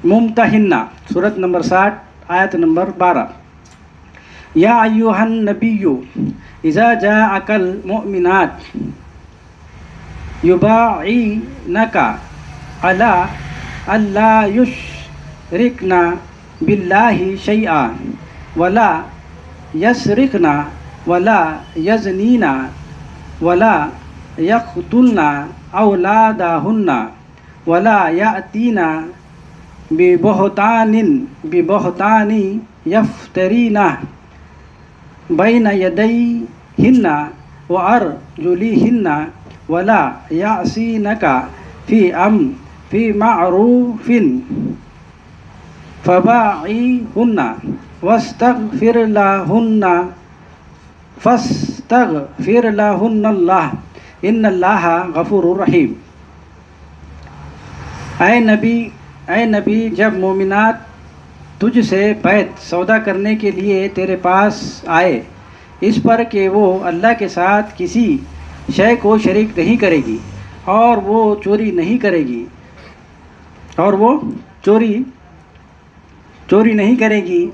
الممتحنہ سورت نمبر 60 آیت نمبر 12. یا ایھا النبی اذا جاءک المؤمنات یبایعنک علی الا یشرکن باللہ شیئا ولا یسرقن ولا یزنین ولا یقتلن اولادہن ولا یأتین ببہتان یفترینہ بین یدیہن وارجلہن ولا یعصینک فی معروف فبایعہن فاستغفر لہن اللہ ان اللہ غفور رحیم. اے نبی جب مومنات تجھ سے بیعت سودا کرنے کے لیے تیرے پاس آئے اس پر کہ وہ اللہ کے ساتھ کسی شے کو شریک نہیں کرے گی اور وہ چوری نہیں کرے گی اور وہ چوری نہیں کرے گی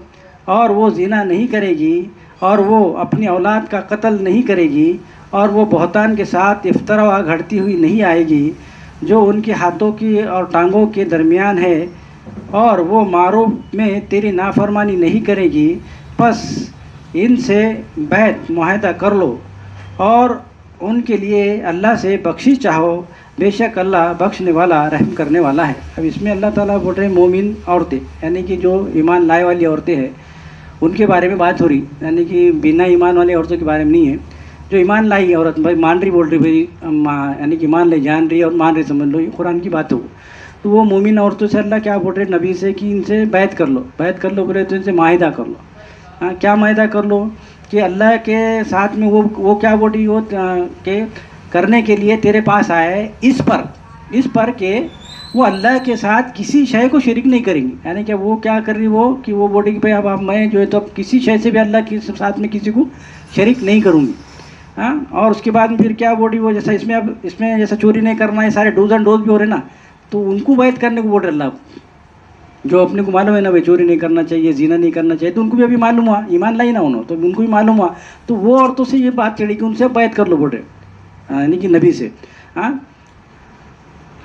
اور وہ زنا نہیں کرے گی اور وہ اپنی اولاد کا قتل نہیں کرے گی اور وہ بہتان کے ساتھ افترا گھڑتی ہوئی نہیں آئے گی جو ان کے ہاتھوں کی اور ٹانگوں کے درمیان ہے اور وہ معروف میں تیری نافرمانی نہیں کرے گی، پس ان سے بیعت معاہدہ کر لو اور ان کے لیے اللہ سے بخشش چاہو، بے شک اللہ بخشنے والا رحم کرنے والا ہے. اب اس میں اللہ تعالیٰ بول رہے ہیں مومن عورتیں، یعنی کہ جو ایمان لائے والی عورتیں ہیں ان کے بارے میں بات ہو رہی، یعنی کہ بنا ایمان والی عورتوں کے بارے میں نہیں ہے. جو ایمان لائی عورت بھائی مان رہی بول رہی بھائی یعنی کہ مان لے جان رہی اور مان رہی سمجھ لو، یہ قرآن کی بات ہو. تو وہ مومن عورتوں سے اللہ کیا بول رہے نبی سے کہ ان سے بیعت کر لو بولے تو ان سے معاہدہ کر لو. کیا معاہدہ کر لو کہ اللہ کے ساتھ میں وہ کیا بول رہی ہو کہ کرنے کے لیے تیرے پاس آئے اس پر کہ وہ اللہ کے ساتھ کسی شے کو شریک نہیں کریں گی. یعنی کہ وہ کیا کر رہی وہ کہ وہ بول رہی کہ بھائی اب میں جو ہے تو اب کسی شے سے بھی اللہ کے ساتھ میں کسی کو شریک نہیں کروں گی. اور اس کے بعد میں پھر کیا بول رہی وہ جیسا اس میں جیسا چوری نہیں کرنا ہے، سارے ڈوز اینڈ ڈوز بھی ہو رہے نا، تو ان کو بیعت کرنے کو بول رہے اللہ. جو اپنے کو معلوم ہے نا بھائی چوری نہیں کرنا چاہیے، زنا نہیں کرنا چاہیے، تو ان کو بھی ابھی معلوم ہوا، ایمان لائی نا انہوں تو ان کو بھی معلوم ہوا، تو وہ عورتوں سے یہ بات چڑھی کہ ان سے بیعت کر لو بول رہے، یعنی کہ نبی سے.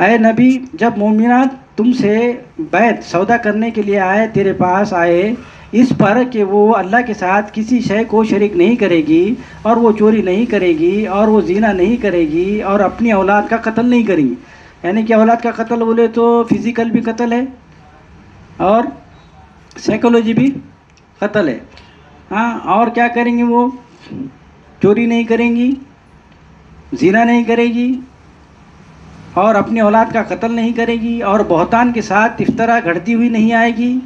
اے نبی جب مومنات تم سے بیعت سودا کرنے کے لیے آئے تیرے پاس آئے اس پر کہ وہ اللہ کے ساتھ کسی شے کو شریک نہیں کرے گی اور وہ چوری نہیں کرے گی اور وہ زنا نہیں کرے گی اور اپنی اولاد کا قتل نہیں کریں گی. یعنی کہ اولاد کا قتل بولے تو فزیکل بھی قتل ہے اور سائیکولوجی بھی قتل ہے. اور کیا کریں گی وہ چوری نہیں کریں گی، زنا نہیں کرے گی اور اپنی اولاد کا قتل نہیں کرے گی اور بہتان کے ساتھ افترا گھڑتی ہوئی نہیں آئے گی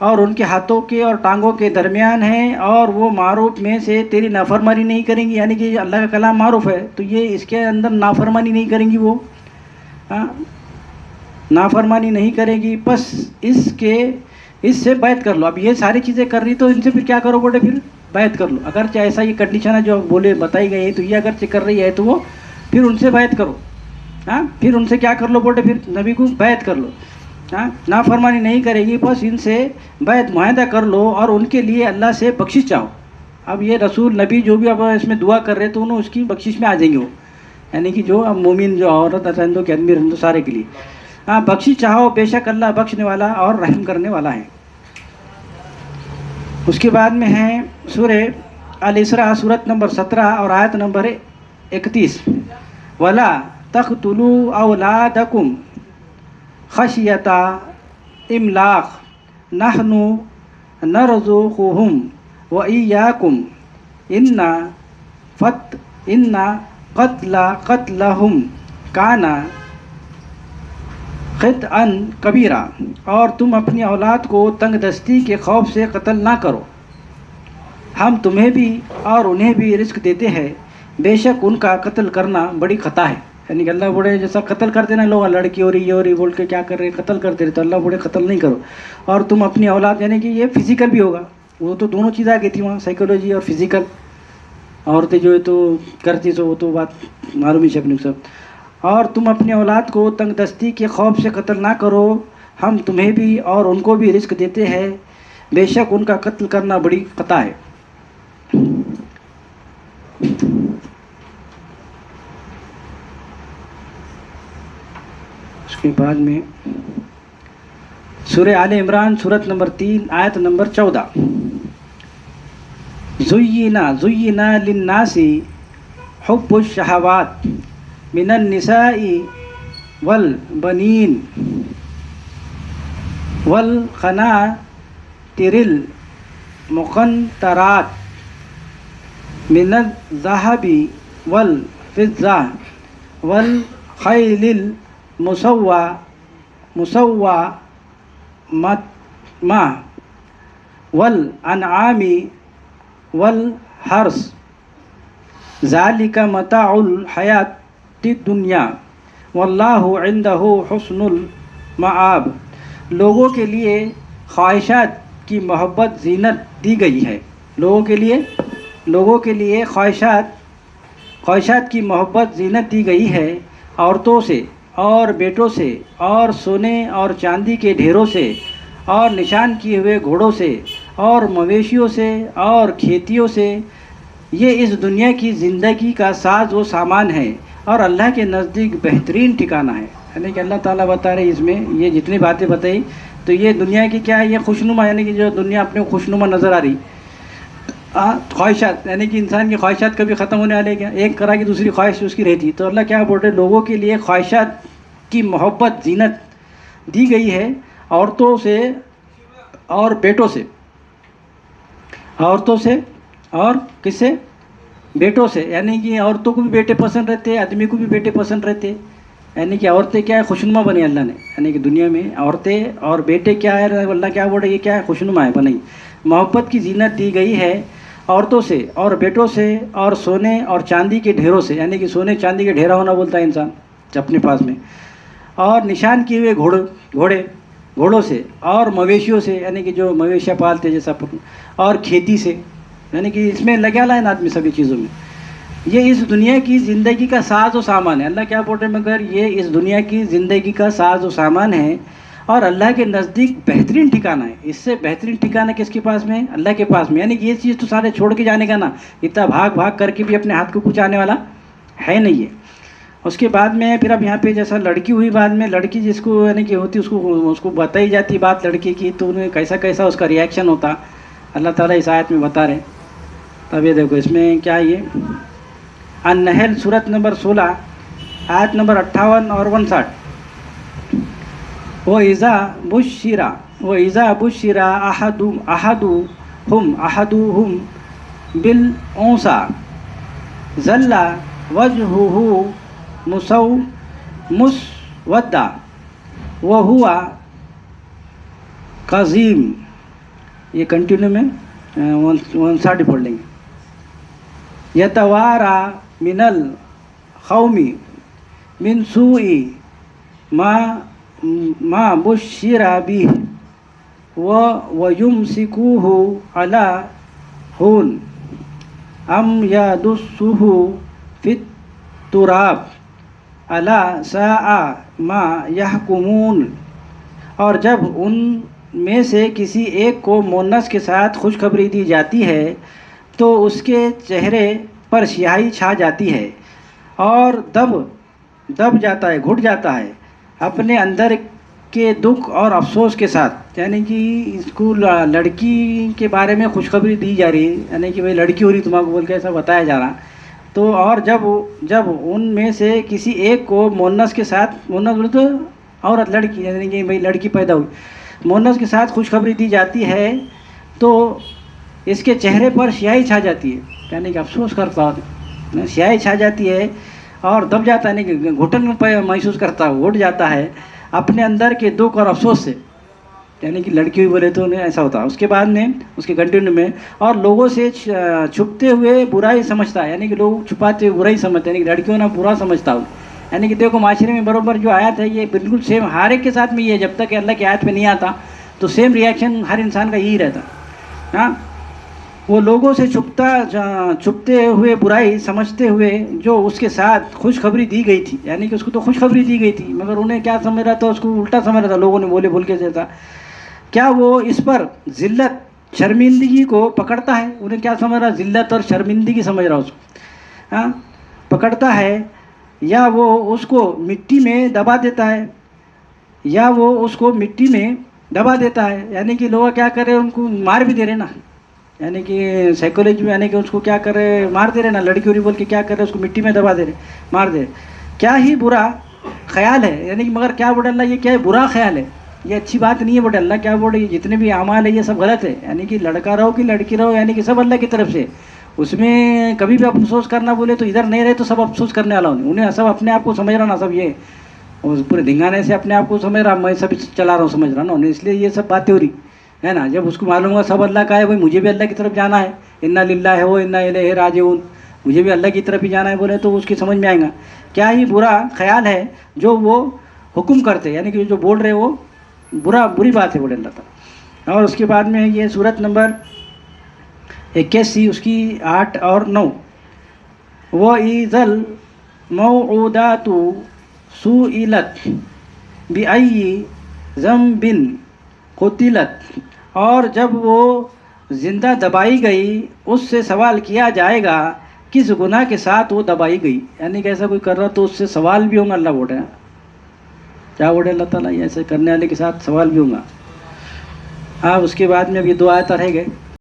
اور ان کے ہاتھوں کے اور ٹانگوں کے درمیان ہے اور وہ معروف میں سے تیری نافرمانی نہیں کریں گی. یعنی کہ اللہ کا کلام معروف ہے تو یہ اس کے اندر نافرمانی نہیں کریں گی، وہ نافرمانی نہیں کرے گی، پس اس سے بیعت کر لو. اب یہ ساری چیزیں کر رہی تو ان سے پھر کیا کرو بولے پھر بیعت کر لو. اگرچہ ایسا یہ کنڈیشن ہے جو بولے بتائی گئی ہے تو یہ اگرچہ کر رہی ہے تو وہ پھر ان سے بیعت کرو. پھر ان سے کیا کر لو بولے پھر نبی کو بیعت کر لو. نافرمانی نہیں کرے گی، بس ان سے بیعت معاہدہ کر لو اور ان کے لیے اللہ سے بخشش چاہو. اب یہ رسول نبی جو بھی اب اس میں دعا کر رہے تو انہوں اس کی بخشش میں آ جائیں گے وہ، یعنی کہ جو اب مومن جو عورت رہندوں کے آدمی رہندوں سارے کے لیے بخشش چاہو، بے شک اللہ بخشنے والا اور رحم کرنے والا ہے. اس کے بعد میں ہے سورہ الاسراء سورت نمبر 17 اور آیت نمبر 31. وَلَا تَقْتُلُوا أَوْلَادَكُمْ خشیۃ املاق نحن نرزقهم وإياكم ان قتلهم كان خطأ کبیرہ. اور تم اپنی اولاد کو تنگ دستی کے خوف سے قتل نہ کرو، ہم تمہیں بھی اور انہیں بھی رزق دیتے ہیں، بے شک ان کا قتل کرنا بڑی خطا ہے. یعنی کہ اللہ بڑے جیسا قتل کرتے نا لوگ، لڑکی ہو رہی یہ ہو رہی بول کے کیا کر رہے قتل کرتے رہے، تو اللہ بڑے قتل نہیں کرو. اور تم اپنی اولاد یعنی کہ یہ فزیکل بھی ہوگا، وہ تو دونوں چیزیں آ گئی تھی وہاں، سائیکولوجی اور فزیکل. عورتیں جو ہے تو کرتی تو وہ تو بات معلوم ہی ہے اپنے سب. اور تم اپنی اولاد کو تنگ دستی کے خوف سے قتل نہ کرو، ہم تمہیں بھی اور ان کو بھی رزق دیتے ہیں، بے شک ان کا قتل کرنا بڑی خطا ہے۔ اس کے بعد میں سورہ آل عمران سورت نمبر 3 آیت نمبر 14، زینا للناس حب الشہوات من النساء والبنین والقناطر المقنطرات من الذهب والفضة والخيل المسومة والأنعام والحرث ذلك متاع الحیاۃ الدنیا واللہ عندہ حسن المآب۔ لوگوں کے لیے خواہشات کی محبت زینت دی گئی ہے، لوگوں کے لیے خواہشات کی محبت زینت دی گئی ہے، عورتوں سے اور بیٹوں سے اور سونے اور چاندی کے ڈھیروں سے اور نشان کیے ہوئے گھوڑوں سے اور مویشیوں سے اور کھیتیوں سے، یہ اس دنیا کی زندگی کا ساز و سامان ہے اور اللہ کے نزدیک بہترین ٹھکانہ ہے۔ یعنی کہ اللہ تعالیٰ بتا رہے اس میں یہ جتنی باتیں بتائی تو یہ دنیا کی کیا ہے، یہ خوشنما، یعنی کہ جو دنیا اپنے کو خوشنما نظر آ رہی، خواہشات، یعنی کہ انسان کی خواہشات کبھی ختم ہونے والے کیا، ایک کرا کی دوسری خواہش اس کی رہتی، تو اللہ کیا بول رہے، لوگوں کے لیے خواہشات کی محبت زینت دی گئی ہے، عورتوں سے اور بیٹوں سے، اور کس سے، بیٹوں سے، یعنی کہ عورتوں کو بھی بیٹے پسند رہتے، آدمی کو بھی بیٹے پسند رہتے، یعنی کہ عورتیں کیا ہے، خوشنما بنی اللہ نے، یعنی کہ دنیا میں عورتیں اور بیٹے کیا ہے، اللہ کیا بول رہے، یہ کیا ہے، خوشنما ہے بنائی، محبت کی زینت دی گئی ہے عورتوں سے اور بیٹوں سے اور سونے اور چاندی کے ڈھیروں سے، یعنی کہ سونے چاندی کے ڈھیرا ہونا بولتا ہے انسان اپنے پاس میں، اور نشان کیے ہوئے گھوڑوں سے اور مویشیوں سے، یعنی کہ جو مویشیاں پالتے جیسا، اور کھیتی سے، یعنی کہ اس میں لگا لائن آدمی سبھی چیزوں میں، یہ اس دنیا کی زندگی کا ساز و سامان ہے۔ اللہ کیا بول رہے ہیں، مگر یہ اس دنیا کی زندگی کا ساز و سامان ہے اور اللہ کے نزدیک بہترین ٹھکانہ ہے۔ اس سے بہترین ٹھکانہ کس کے پاس میں، اللہ کے پاس میں، یعنی کہ یہ چیز تو سارے چھوڑ کے جانے کا نا، اتنا بھاگ کر کے بھی اپنے ہاتھ کو کچھ آنے والا ہے نہیں ہے۔ اس کے بعد میں پھر اب یہاں پہ جیسا لڑکی ہوئی، بعد میں لڑکی جس کو یعنی کہ ہوتی اس کو بتائی جاتی بات لڑکی کی، تو انہیں کیسا اس کا ریئیکشن ہوتا، اللہ تعالیٰ اس آیت میں بتا رہے۔ تب یہ دیکھو اس میں کیا، یہ النحل سورت نمبر 16 آیت نمبر 58 اور 59، وَإِذَا بُشِّرَ أَحَدُهُمْ بِالْأُنثَىٰ ظَلَّ وَجْهُهُ مُسْوَدًّا وَهُوَ كَظِيمٌ۔ یہ کنٹینیو میں 160 پڑھ لیں گے۔ يَتَوَارَى مِنَ الْقَوْمِ مِنْ سُوءِ ما بُشِّرَ بِهِ وَيُمْسِكُهُ عَلَى هُونٍ أَمْ يَدُسُّهُ فِي التُّرَابِ أَلَا سَاءَ مَا يَحْكُمُونَ۔ اور جب ان میں سے کسی ایک کو مونس کے ساتھ خوشخبری دی جاتی ہے تو اس کے چہرے پر سیاہی چھا جاتی ہے اور دب جاتا ہے، گھٹ جاتا ہے اپنے اندر کے دکھ اور افسوس کے ساتھ، یعنی کہ اس کو لڑکی کے بارے میں خوشخبری دی جا رہی ہے، یعنی کہ بھائی لڑکی ہو رہی تمہارے کو بول کے ایسا بتایا جا رہا، تو اور جب ان میں سے کسی ایک کو مونس کے ساتھ، مونس بولے تو عورت لڑکی، یعنی کہ بھائی لڑکی پیدا ہوئی، مونس کے ساتھ خوشخبری دی جاتی ہے تو اس کے چہرے پر سیاہی چھا جاتی ہے، یعنی کہ افسوس کرتا ہے، سیاہی چھا جاتی ہے اور دب جاتا ہے، یعنی کہ گھٹن محسوس کرتا ہے، گھٹ جاتا ہے اپنے اندر کے دکھ اور افسوس سے، یعنی کہ لڑکی ہوئی بولے تو انہیں ایسا ہوتا ہے۔ اس کے بعد میں اس کے کنٹینیو میں، اور لوگوں سے چھپتے ہوئے برائی سمجھتا ہے، یعنی کہ لوگ چھپاتے ہوئے برائی سمجھتے ہیں، یعنی کہ لڑکیوں نہ برا سمجھتا ہوں، یعنی کہ دیکھو معاشرے میں برابر جو آیت ہے یہ بالکل سیم ہر ایک کے ساتھ میں، یہ جب تک کہ اللہ کی آیت پہ نہیں آتا تو سیم ریئیکشن ہر انسان کا یہی رہتا، ہاں وہ لوگوں سے چھپتے ہوئے برائی سمجھتے ہوئے جو اس کے ساتھ خوشخبری دی گئی تھی، یعنی کہ اس کو تو خوشخبری دی گئی تھی مگر انہیں کیا سمجھ رہا تھا، اس کو الٹا سمجھ رہا تھا، لوگوں نے بولے بول کے جیسا، کیا وہ اس پر ذلت شرمندگی کو پکڑتا ہے؟ انہیں کیا سمجھ رہا، ذلت اور شرمندگی سمجھ رہا اس کو، ہاں پکڑتا ہے، یا وہ اس کو مٹی میں دبا دیتا ہے، یا وہ اس کو مٹی میں دبا دیتا ہے، یعنی کہ لوگ کیا کرے، ان کو مار بھی دے رہے نا، یعنی کہ سائیکولوجی میں، یعنی کہ اس کو کیا کرے، مار دے رہے نا، لڑکی وڑی بول کے کیا کرے، اس کو مٹی میں دبا دے رہے، مار دے رہے، کیا ہی برا خیال ہے، یعنی کہ مگر کیا بولے اللہ، یہ کیا ہے، برا خیال ہے، یہ اچھی بات نہیں ہے بولے اللہ، کیا بولے یہ جتنے بھی اعمال ہے یہ سب غلط ہے، یعنی کہ لڑکا رہو کہ لڑکی رہو، یعنی کہ سب اللہ کی طرف سے، اس میں کبھی بھی افسوس کرنا بولے تو ادھر نہیں رہے تو سب افسوس کرنے والا انہیں سب اپنے آپ کو سمجھ رہا نا، سب یہ اس پورے دھنگانے سے اپنے آپ کو سمجھ رہا، میں سب چلا رہا ہوں سمجھ رہا نا انہیں، اس لیے یہ سب باتیں ہو رہی ہے نا، جب اس کو معلوم ہوا سب اللہ کا ہے، بھائی مجھے بھی اللہ کی طرف جانا ہے، انا للہ و انا الیہ راجعون، مجھے بھی اللہ کی طرف ہی جانا ہے بولے تو اس کی سمجھ میں آئے گا کیا ہی برا خیال ہے جو وہ حکم کرتے، یعنی کہ جو بول رہے وہ بری بات ہے بولے اللہ تعالیٰ۔ اور اس کے بعد میں یہ سورت نمبر 81 اس کی 8 اور 9، وَإِذَا الْمَوْعُودَاتُ سُئِلَتْ بِأَيِّ ذَنبٍ قُتِلَتْ، اور جب وہ زندہ دبائی گئی اس سے سوال کیا جائے گا کس گناہ کے ساتھ وہ دبائی گئی، یعنی کہ ایسا کوئی کر رہا تو اس سے سوال بھی ہوں گا، اللہ بول رہے ہیں کیا بول رہے اللہ تعالیٰ، ایسے کرنے والے کے ساتھ سوال بھی ہوں گا۔ اس کے بعد میں اب یہ 2 آیت رہ گئے۔